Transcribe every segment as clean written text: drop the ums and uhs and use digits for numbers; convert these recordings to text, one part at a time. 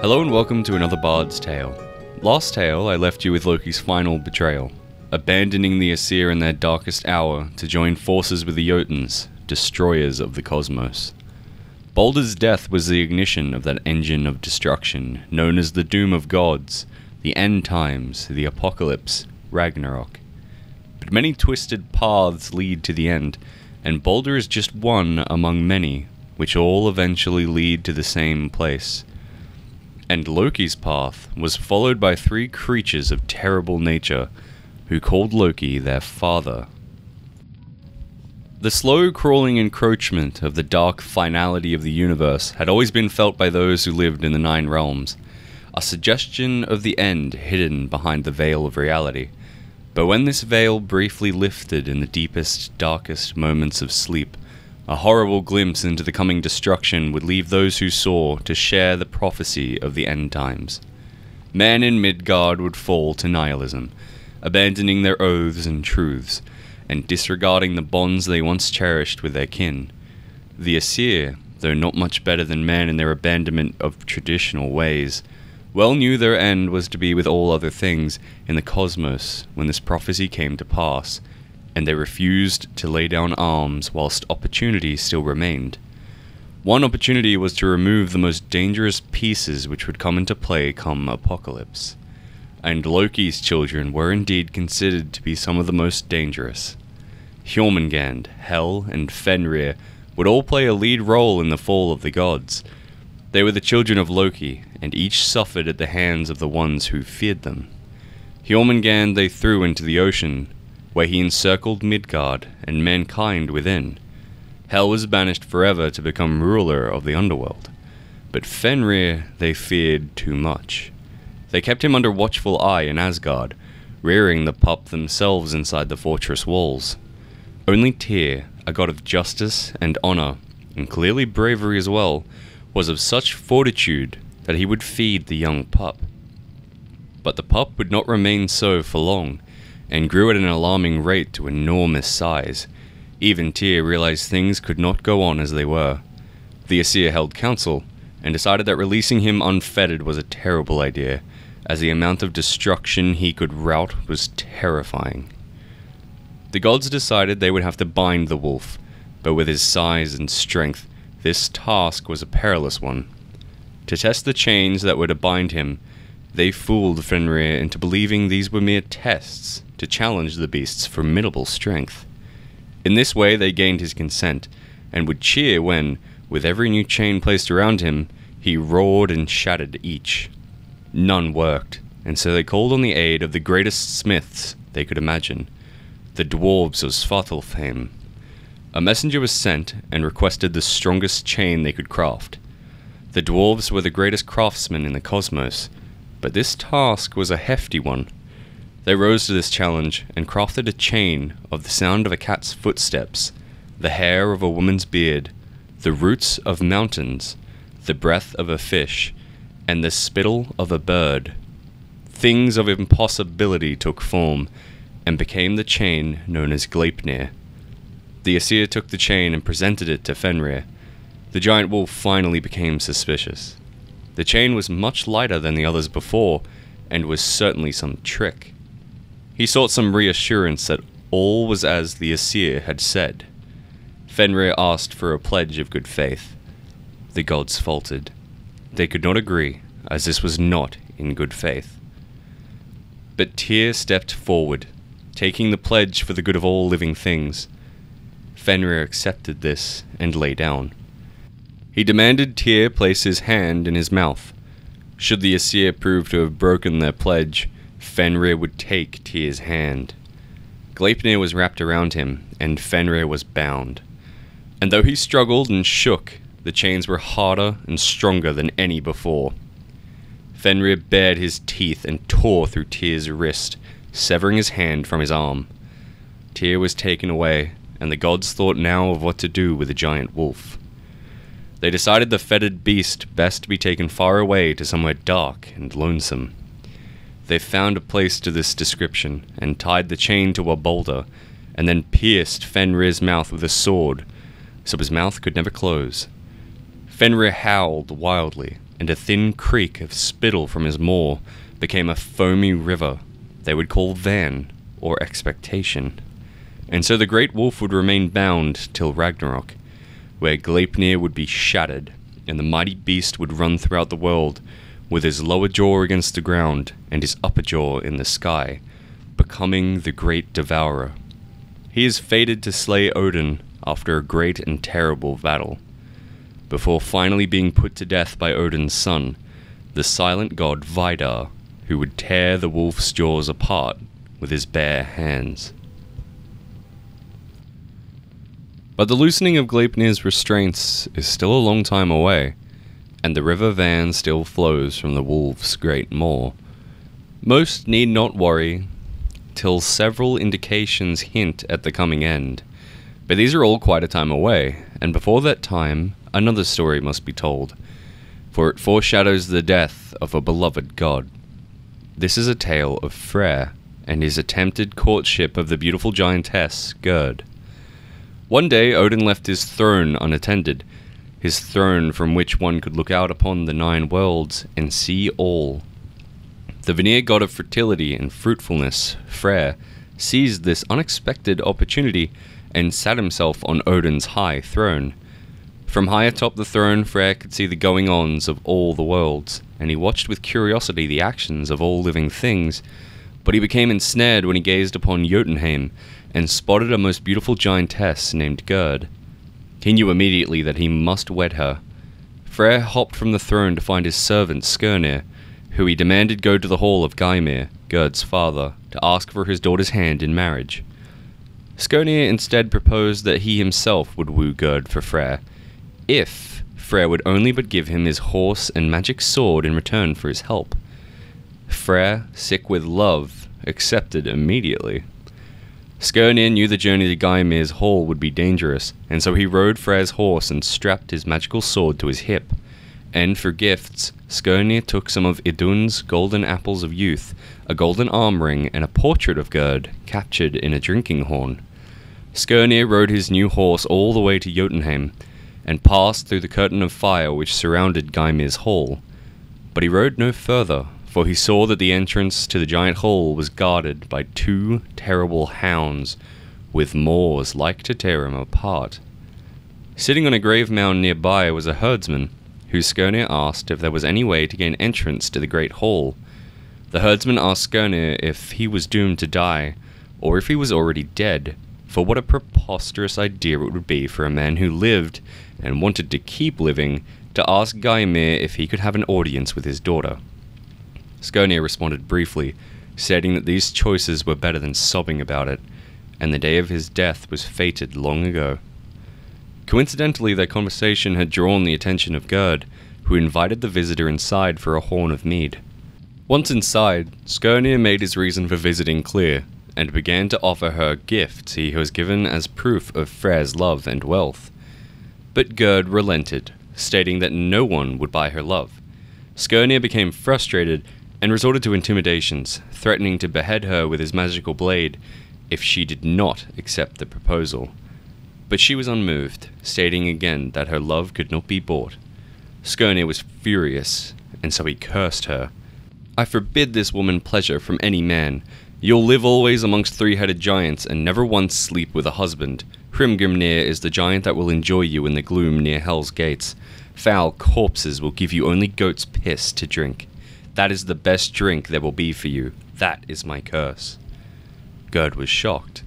Hello and welcome to another Bard's Tale. Last tale, I left you with Loki's final betrayal, abandoning the Aesir in their darkest hour to join forces with the Jotuns, destroyers of the cosmos. Baldur's death was the ignition of that engine of destruction, known as the Doom of Gods, the End Times, the Apocalypse, Ragnarok. But many twisted paths lead to the end, and Baldur is just one among many, which all eventually lead to the same place. And Loki's path was followed by three creatures of terrible nature, who called Loki their father. The slow-crawling encroachment of the dark finality of the universe had always been felt by those who lived in the Nine Realms, a suggestion of the end hidden behind the veil of reality. But when this veil briefly lifted in the deepest, darkest moments of sleep, a horrible glimpse into the coming destruction would leave those who saw to share the prophecy of the end times. Men in Midgard would fall to nihilism, abandoning their oaths and truths, and disregarding the bonds they once cherished with their kin. The Aesir, though not much better than men in their abandonment of traditional ways, well knew their end was to be with all other things in the cosmos when this prophecy came to pass, and they refused to lay down arms whilst opportunity still remained. One opportunity was to remove the most dangerous pieces which would come into play come Apocalypse. And Loki's children were indeed considered to be some of the most dangerous. Jormungand, Hel, and Fenrir would all play a lead role in the fall of the gods. They were the children of Loki, and each suffered at the hands of the ones who feared them. Jormungand they threw into the ocean, where he encircled Midgard and mankind within. Hel was banished forever to become ruler of the underworld. But Fenrir they feared too much. They kept him under watchful eye in Asgard, rearing the pup themselves inside the fortress walls. Only Tyr, a god of justice and honor, and clearly bravery as well, was of such fortitude that he would feed the young pup. But the pup would not remain so for long, and grew at an alarming rate to enormous size. Even Tyr realized things could not go on as they were. The Aesir held council, and decided that releasing him unfettered was a terrible idea, as the amount of destruction he could rout was terrifying. The gods decided they would have to bind the wolf, but with his size and strength, this task was a perilous one. To test the chains that were to bind him, they fooled Fenrir into believing these were mere tests to challenge the beast's formidable strength. In this way they gained his consent, and would cheer when, with every new chain placed around him, he roared and shattered each. None worked, and so they called on the aid of the greatest smiths they could imagine, the dwarves of Svartalfheim. A messenger was sent and requested the strongest chain they could craft. The dwarves were the greatest craftsmen in the cosmos, but this task was a hefty one. They rose to this challenge and crafted a chain of the sound of a cat's footsteps, the hair of a woman's beard, the roots of mountains, the breath of a fish, and the spittle of a bird. Things of impossibility took form, and became the chain known as Gleipnir. The Aesir took the chain and presented it to Fenrir. The giant wolf finally became suspicious. The chain was much lighter than the others before, and was certainly some trick. He sought some reassurance that all was as the Aesir had said. Fenrir asked for a pledge of good faith. The gods faltered. They could not agree, as this was not in good faith. But Tyr stepped forward, taking the pledge for the good of all living things. Fenrir accepted this and lay down. He demanded Tyr place his hand in his mouth. Should the Aesir prove to have broken their pledge, Fenrir would take Tyr's hand. Gleipnir was wrapped around him, and Fenrir was bound. And though he struggled and shook, the chains were harder and stronger than any before. Fenrir bared his teeth and tore through Tyr's wrist, severing his hand from his arm. Tyr was taken away, and the gods thought now of what to do with the giant wolf. They decided the fettered beast best to be taken far away to somewhere dark and lonesome. They found a place to this description, and tied the chain to a boulder, and then pierced Fenrir's mouth with a sword, so his mouth could never close. Fenrir howled wildly, and a thin creek of spittle from his maw became a foamy river they would call Van, or expectation. And so the great wolf would remain bound till Ragnarok, where Gleipnir would be shattered, and the mighty beast would run throughout the world, with his lower jaw against the ground and his upper jaw in the sky, becoming the great devourer. He is fated to slay Odin after a great and terrible battle, before finally being put to death by Odin's son, the silent god Vidar, who would tear the wolf's jaws apart with his bare hands. But the loosening of Gleipnir's restraints is still a long time away, and the river Van still flows from the wolf's great maw. Most need not worry, till several indications hint at the coming end. But these are all quite a time away, and before that time, another story must be told, for it foreshadows the death of a beloved god. This is a tale of Freyr, and his attempted courtship of the beautiful giantess, Gerd. One day Odin left his throne unattended, his throne from which one could look out upon the 9 worlds and see all. The Vanir god of fertility and fruitfulness, Freyr, seized this unexpected opportunity and sat himself on Odin's high throne. From high atop the throne, Freyr could see the going-ons of all the worlds, and he watched with curiosity the actions of all living things, but he became ensnared when he gazed upon Jotunheim and spotted a most beautiful giantess named Gerd. He knew immediately that he must wed her. Freyr hopped from the throne to find his servant Skirnir, who he demanded go to the hall of Geimir, Gerd's father, to ask for his daughter's hand in marriage. Skirnir instead proposed that he himself would woo Gerd for Freyr, if Freyr would only but give him his horse and magic sword in return for his help. Freyr, sick with love, accepted immediately. Skirnir knew the journey to Gymir's hall would be dangerous, and so he rode Freyr's horse and strapped his magical sword to his hip. And for gifts, Skirnir took some of Idun's golden apples of youth, a golden arm ring, and a portrait of Gerd captured in a drinking horn. Skirnir rode his new horse all the way to Jotunheim, and passed through the curtain of fire which surrounded Gymir's hall. But he rode no further, for he saw that the entrance to the giant hall was guarded by 2 terrible hounds, with maws like to tear him apart. Sitting on a grave mound nearby was a herdsman, who Skirnir asked if there was any way to gain entrance to the great hall. The herdsman asked Skirnir if he was doomed to die, or if he was already dead, for what a preposterous idea it would be for a man who lived, and wanted to keep living, to ask Geimir if he could have an audience with his daughter. Skirnir responded briefly, stating that these choices were better than sobbing about it, and the day of his death was fated long ago. Coincidentally, their conversation had drawn the attention of Gerd, who invited the visitor inside for a horn of mead. Once inside, Skirnir made his reason for visiting clear, and began to offer her gifts he was given as proof of Freyr's love and wealth. But Gerd relented, stating that no one would buy her love. Skirnir became frustrated and resorted to intimidations, threatening to behead her with his magical blade if she did not accept the proposal. But she was unmoved, stating again that her love could not be bought. Skirnir was furious, and so he cursed her. "I forbid this woman pleasure from any man. You'll live always amongst 3-headed giants, and never once sleep with a husband. Hrimgrimnir is the giant that will enjoy you in the gloom near Hell's gates. Foul corpses will give you only goat's piss to drink. That is the best drink there will be for you. That is my curse." Gerd was shocked,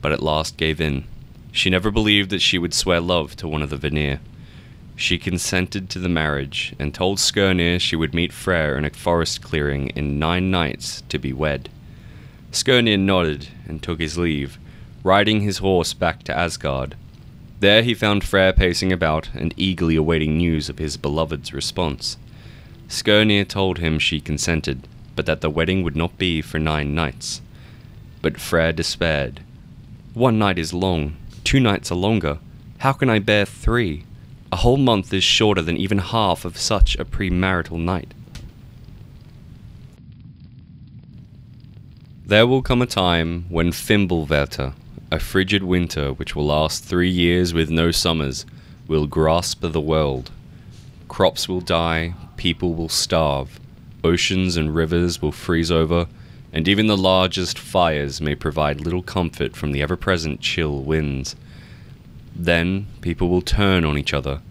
but at last gave in. She never believed that she would swear love to one of the Vanir. She consented to the marriage, and told Skirnir she would meet Freyr in a forest clearing in 9 nights to be wed. Skirnir nodded and took his leave, riding his horse back to Asgard. There he found Freyr pacing about and eagerly awaiting news of his beloved's response. Skirnir told him she consented, but that the wedding would not be for 9 nights. But Freyr despaired. "1 night is long, 2 nights are longer. How can I bear 3? A whole month is shorter than even half of such a premarital night." There will come a time when Fimbulvetr, a frigid winter which will last 3 years with no summers, will grasp the world. Crops will die, people will starve, oceans and rivers will freeze over, and even the largest fires may provide little comfort from the ever-present chill winds. Then people will turn on each other.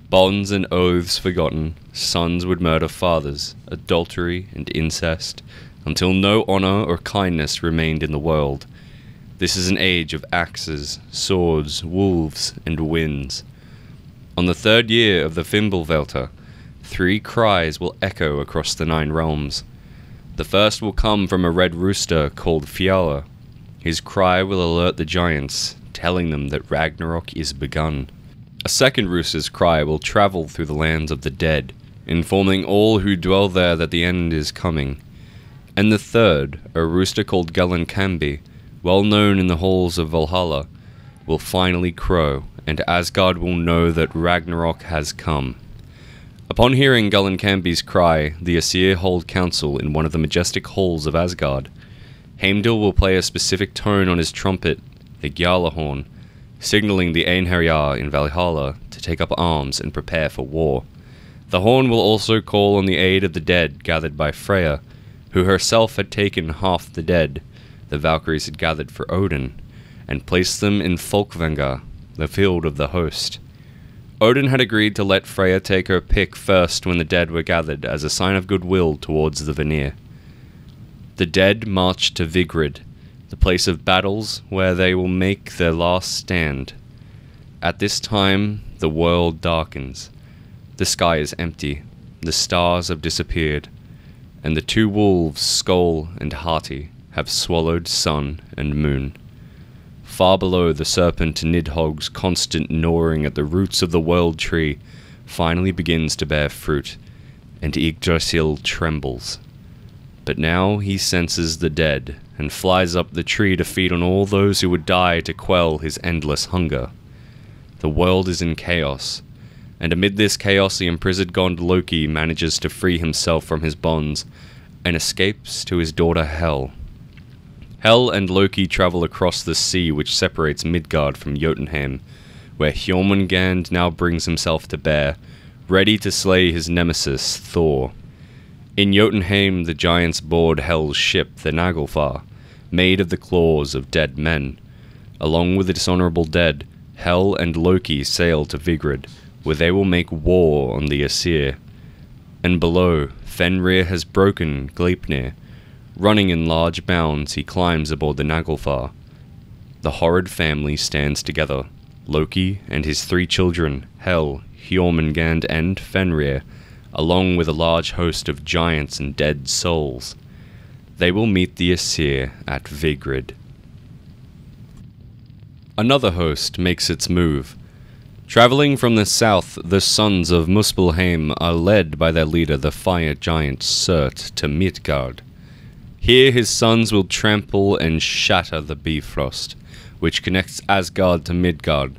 Bonds and oaths forgotten, sons would murder fathers, adultery and incest, until no honor or kindness remained in the world. This is an age of axes, swords, wolves, and winds. On the 3rd year of the Fimbulvelta, 3 cries will echo across the 9 realms. The first will come from a red rooster called Fjalar. His cry will alert the giants, telling them that Ragnarok is begun. A second rooster's cry will travel through the lands of the dead, informing all who dwell there that the end is coming. And the third, a rooster called Gullinkambi, well known in the halls of Valhalla, will finally crow, and Asgard will know that Ragnarok has come. Upon hearing Gullinkambi's cry, the Aesir hold council in one of the majestic halls of Asgard. Heimdall will play a specific tone on his trumpet, the Gjallarhorn, signaling the Einherjar in Valhalla to take up arms and prepare for war. The horn will also call on the aid of the dead gathered by Freya, who herself had taken half the dead the Valkyries had gathered for Odin, and placed them in Folkvanga, the field of the host. Odin had agreed to let Freya take her pick first when the dead were gathered as a sign of goodwill towards the Vanir. The dead march to Vigrid, the place of battles where they will make their last stand. At this time, the world darkens. The sky is empty, the stars have disappeared, and the 2 wolves, Skoll and Hati, have swallowed sun and moon. Far below, the serpent Nidhogg's constant gnawing at the roots of the world tree finally begins to bear fruit, and Yggdrasil trembles. But now he senses the dead, and flies up the tree to feed on all those who would die to quell his endless hunger. The world is in chaos, and amid this chaos the imprisoned god Loki manages to free himself from his bonds, and escapes to his daughter Hel. Hel and Loki travel across the sea which separates Midgard from Jotunheim, where Hjormungand now brings himself to bear, ready to slay his nemesis, Thor. In Jotunheim, the giants board Hel's ship, the Naglfar, made of the claws of dead men. Along with the dishonorable dead, Hel and Loki sail to Vigrid, where they will make war on the Aesir. And below, Fenrir has broken Gleipnir. Running in large bounds, he climbs aboard the Naglfar. The horrid family stands together, Loki and his 3 children, Hel, Hjormungand, and Fenrir, along with a large host of giants and dead souls. They will meet the Aesir at Vigrid. Another host makes its move. Traveling from the south, the sons of Muspelheim are led by their leader, the fire giant Surt, to Midgard. Here his sons will trample and shatter the Bifrost, which connects Asgard to Midgard,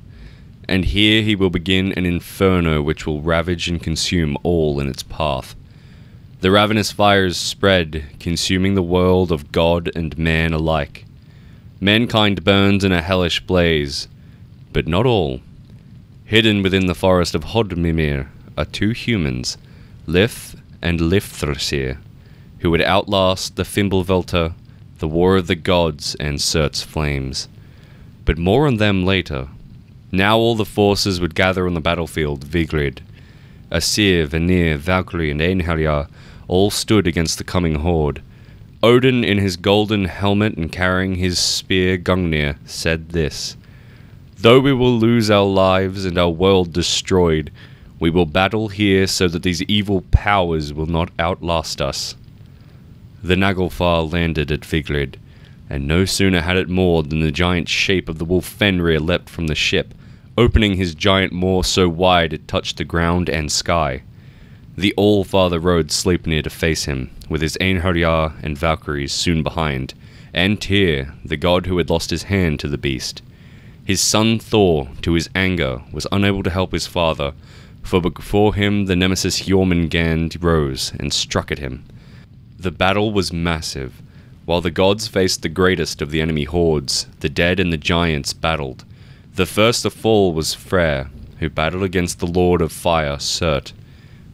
and here he will begin an inferno which will ravage and consume all in its path. The ravenous fires spread, consuming the world of god and man alike. Mankind burns in a hellish blaze, but not all. Hidden within the forest of Hodmimir are 2 humans, Lif and Lifthrasir, who would outlast the Fimbulvelta, the War of the Gods, and Surt's flames. But more on them later. Now all the forces would gather on the battlefield Vigrid. Aesir, Vanir, Valkyrie, and Einherjar all stood against the coming horde. Odin, in his golden helmet and carrying his spear Gungnir, said this: "Though we will lose our lives and our world destroyed, we will battle here so that these evil powers will not outlast us." The Naglfar landed at Vigrid, and no sooner had it moored than the giant shape of the wolf Fenrir leapt from the ship, opening his giant maw so wide it touched the ground and sky. The All-Father rode Sleipnir to face him, with his Einherjar and Valkyries soon behind, and Tyr, the god who had lost his hand to the beast. His son Thor, to his anger, was unable to help his father, for before him the nemesis Jormungand rose and struck at him. The battle was massive. While the gods faced the greatest of the enemy hordes, the dead and the giants battled. The first to fall was Freyr, who battled against the Lord of Fire, Surt.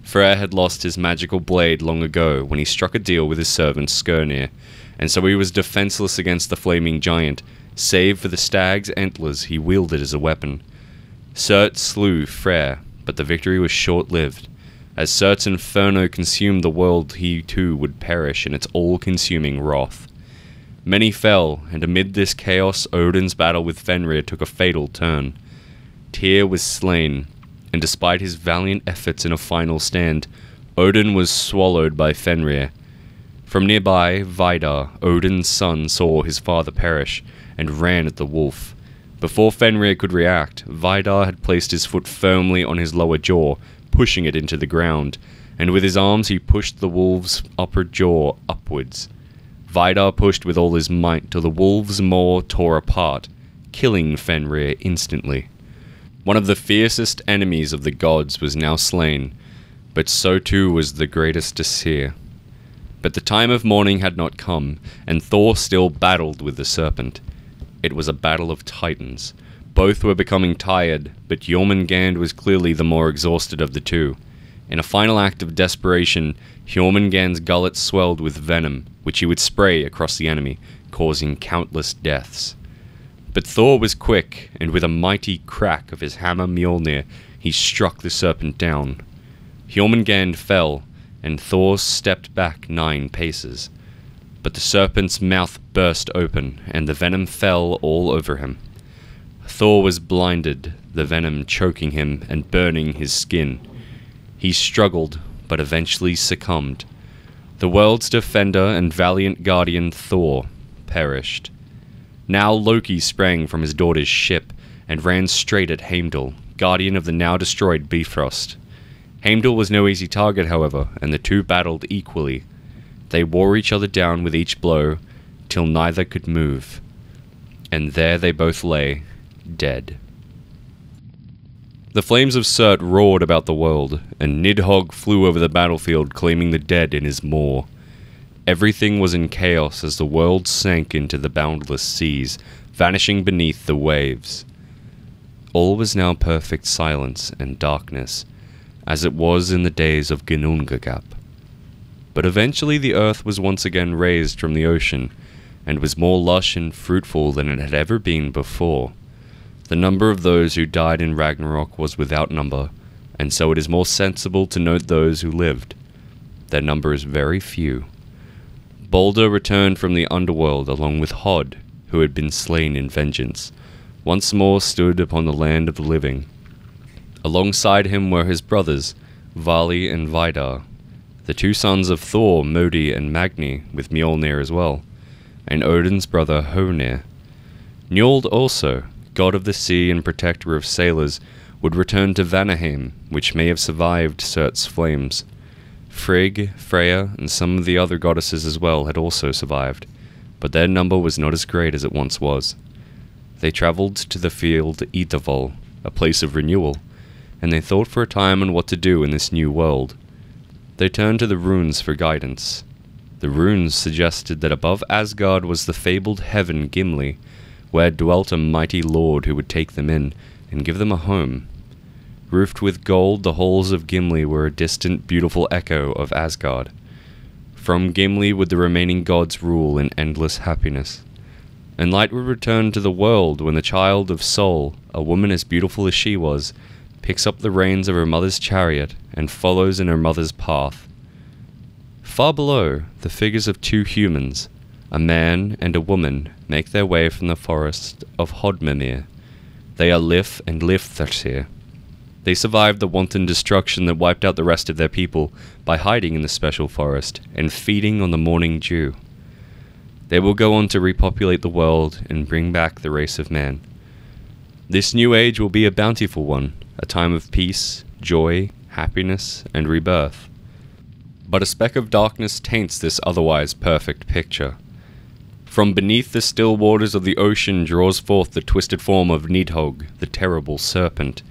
Freyr had lost his magical blade long ago when he struck a deal with his servant Skirnir, and so he was defenseless against the flaming giant, save for the stag's antlers he wielded as a weapon. Surt slew Freyr, but the victory was short-lived. As Surt's inferno consumed the world, he too would perish in its all-consuming wrath. Many fell, and amid this chaos Odin's battle with Fenrir took a fatal turn. Tyr was slain, and despite his valiant efforts in a final stand, Odin was swallowed by Fenrir. From nearby, Vidar, Odin's son, saw his father perish, and ran at the wolf. Before Fenrir could react, Vidar had placed his foot firmly on his lower jaw, pushing it into the ground, and with his arms he pushed the wolf's upper jaw upwards. Vidar pushed with all his might till the wolf's maw tore apart, killing Fenrir instantly. One of the fiercest enemies of the gods was now slain, but so too was the greatest Aesir. But the time of mourning had not come, and Thor still battled with the serpent. It was a battle of titans. Both were becoming tired, but Jormungand was clearly the more exhausted of the two. In a final act of desperation, Jormungand's gullet swelled with venom, which he would spray across the enemy, causing countless deaths. But Thor was quick, and with a mighty crack of his hammer Mjolnir, he struck the serpent down. Jormungand fell, and Thor stepped back 9 paces. But the serpent's mouth burst open, and the venom fell all over him. Thor was blinded, the venom choking him and burning his skin. He struggled, but eventually succumbed. The world's defender and valiant guardian Thor perished. Now Loki sprang from his daughter's ship and ran straight at Heimdall, guardian of the now destroyed Bifrost. Heimdall was no easy target, however, and the two battled equally. They wore each other down with each blow, till neither could move. And there they both lay, dead. The flames of Surt roared about the world, and Nidhogg flew over the battlefield claiming the dead in his maw. Everything was in chaos as the world sank into the boundless seas, vanishing beneath the waves. All was now perfect silence and darkness, as it was in the days of Ginnungagap. But eventually the earth was once again raised from the ocean, and was more lush and fruitful than it had ever been before. The number of those who died in Ragnarok was without number, and so it is more sensible to note those who lived. Their number is very few. Balder returned from the underworld along with Hod, who had been slain in vengeance, once more stood upon the land of the living. Alongside him were his brothers, Vali and Vidar, the two sons of Thor, Modi and Magni, with Mjolnir as well, and Odin's brother Honir. Njord also, god of the sea and protector of sailors, would return to Vanaheim, which may have survived Surt's flames. Frigg, Freya, and some of the other goddesses as well had also survived, but their number was not as great as it once was. They travelled to the field Idavol, a place of renewal, and they thought for a time on what to do in this new world. They turned to the runes for guidance. The runes suggested that above Asgard was the fabled heaven Gimli, where dwelt a mighty lord who would take them in and give them a home. Roofed with gold, the halls of Gimli were a distant, beautiful echo of Asgard. From Gimli would the remaining gods rule in endless happiness. And light would return to the world when the child of Sol, a woman as beautiful as she was, picks up the reins of her mother's chariot and follows in her mother's path. Far below, the figures of two humans, a man and a woman, make their way from the forest of Hodmimir. They are Lif and Liftharsir. They survived the wanton destruction that wiped out the rest of their people by hiding in the special forest and feeding on the morning dew. They will go on to repopulate the world and bring back the race of man. This new age will be a bountiful one, a time of peace, joy, happiness, and rebirth. But a speck of darkness taints this otherwise perfect picture. From beneath the still waters of the ocean draws forth the twisted form of Nidhogg, the Terrible Serpent,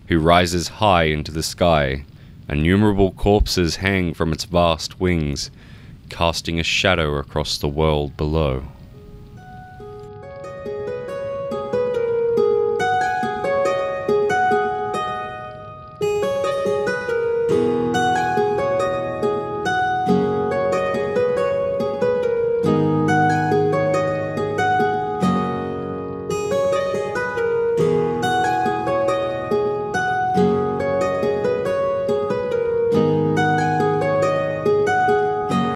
who rises high into the sky. Innumerable corpses hang from its vast wings, casting a shadow across the world below.